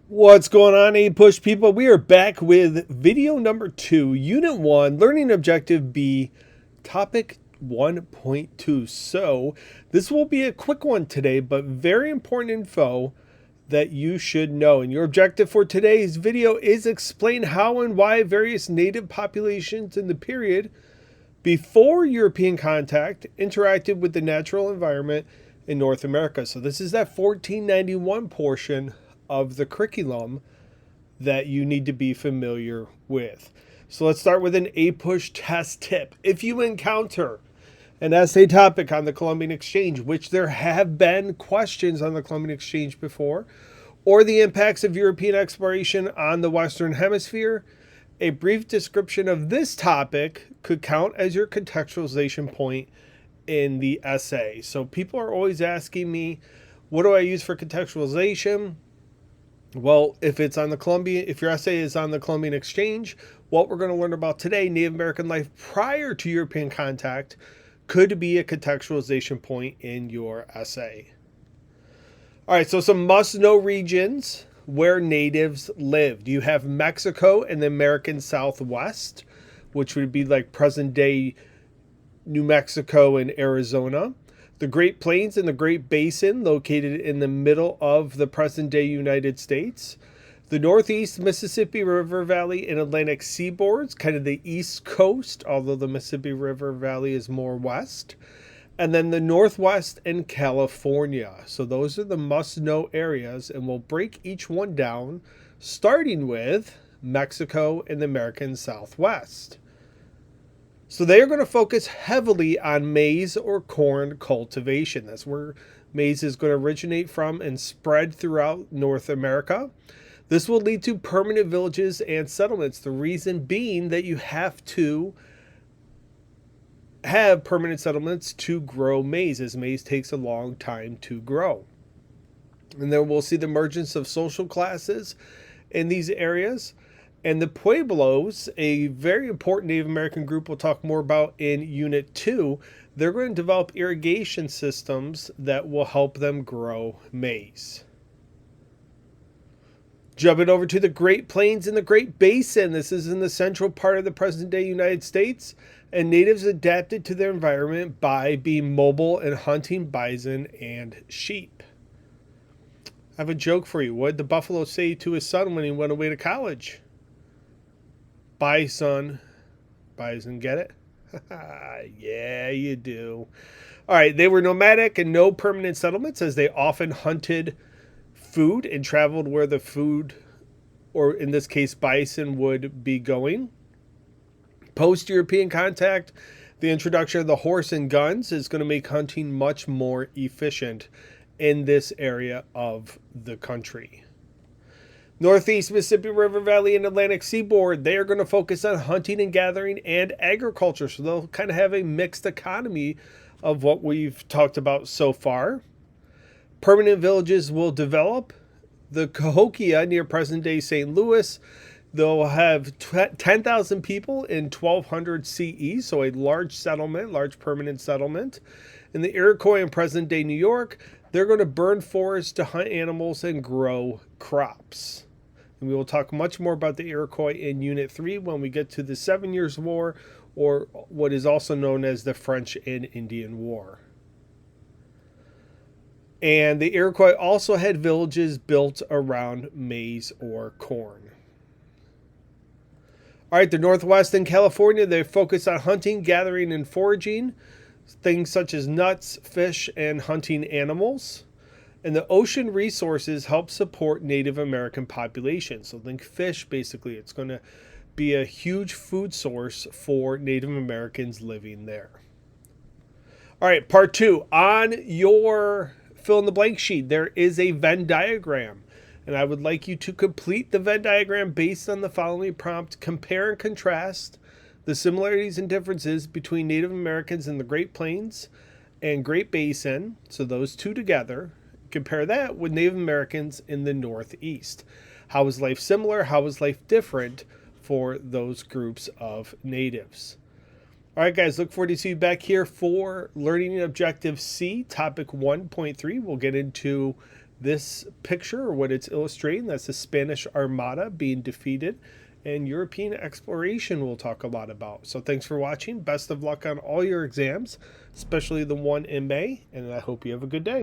What's going on, APUSH people? We are back with video number 2, Unit 1, Learning Objective B, Topic 1.2. So, this will be a quick one today, but very important info that you should know. And your objective for today's video is explain how and why various native populations in the period before European contact interacted with the natural environment in North America. So this is that 1491 portion of the curriculum that you need to be familiar with. So let's start with an APUSH test tip. If you encounter an essay topic on the Columbian Exchange, which there have been questions on the Columbian Exchange before, or the impacts of European exploration on the Western Hemisphere, a brief description of this topic could count as your contextualization point in the essay. So people are always asking me, what do I use for contextualization? Well, if your essay is on the Columbian Exchange, what we're going to learn about today, Native American life prior to European contact, could be a contextualization point in your essay. All right, so some must-know regions where natives lived. You have Mexico and the American Southwest, which would be like present-day New Mexico and Arizona. The Great Plains and the Great Basin, located in the middle of the present-day United States. The Northeast Mississippi River Valley and Atlantic seaboards, kind of the East Coast, although the Mississippi River Valley is more west. And then the Northwest and California. So those are the must-know areas, and we'll break each one down, starting with Mexico and the American Southwest. So they are going to focus heavily on maize or corn cultivation. That's where maize is going to originate from and spread throughout North America. This will lead to permanent villages and settlements. The reason being that you have to have permanent settlements to grow maize, as maize takes a long time to grow. And then we'll see the emergence of social classes in these areas. And the Pueblos, a very important Native American group we'll talk more about in Unit 2, they're going to develop irrigation systems that will help them grow maize. Jumping over to the Great Plains and the Great Basin. This is in the central part of the present-day United States, and natives adapted to their environment by being mobile and hunting bison and sheep. I have a joke for you. What did the buffalo say to his son when he went away to college? Bison. Bison, get it? Yeah, you do. All right, they were nomadic and no permanent settlements, as they often hunted food and traveled where the food, or in this case bison, would be going. Post-European contact, the introduction of the horse and guns is going to make hunting much more efficient in this area of the country. Northeast Mississippi River Valley and Atlantic seaboard, they are going to focus on hunting and gathering and agriculture. So they'll kind of have a mixed economy of what we've talked about so far. Permanent villages will develop. The Cahokia near present-day St. Louis, they'll have 10,000 people in 1200 CE, so a large settlement, large permanent settlement. In the Iroquois in present-day New York, they're going to burn forests to hunt animals and grow crops. And we will talk much more about the Iroquois in Unit 3 when we get to the 7 Years' War, or what is also known as the French and Indian War. And the Iroquois also had villages built around maize or corn. All right, the Northwest and California, they focus on hunting, gathering, and foraging. Things such as nuts, fish, and hunting animals. And the ocean resources help support Native American populations. So think fish, basically. It's going to be a huge food source for Native Americans living there. All right, part 2. On your fill-in-the-blank sheet, there is a Venn diagram. And I would like you to complete the Venn diagram based on the following prompt. Compare and contrast the similarities and differences between Native Americans in the Great Plains and Great Basin, so those two together. Compare that with Native Americans in the Northeast. How is life similar? How is life different for those groups of natives? All right, guys, look forward to seeing you back here for Learning Objective C, Topic 1.3. We'll get into This picture, or what it's illustrating, that's the Spanish Armada being defeated, and European exploration we'll talk a lot about. So thanks for watching. Best of luck on all your exams, especially the one in May, and I hope you have a good day.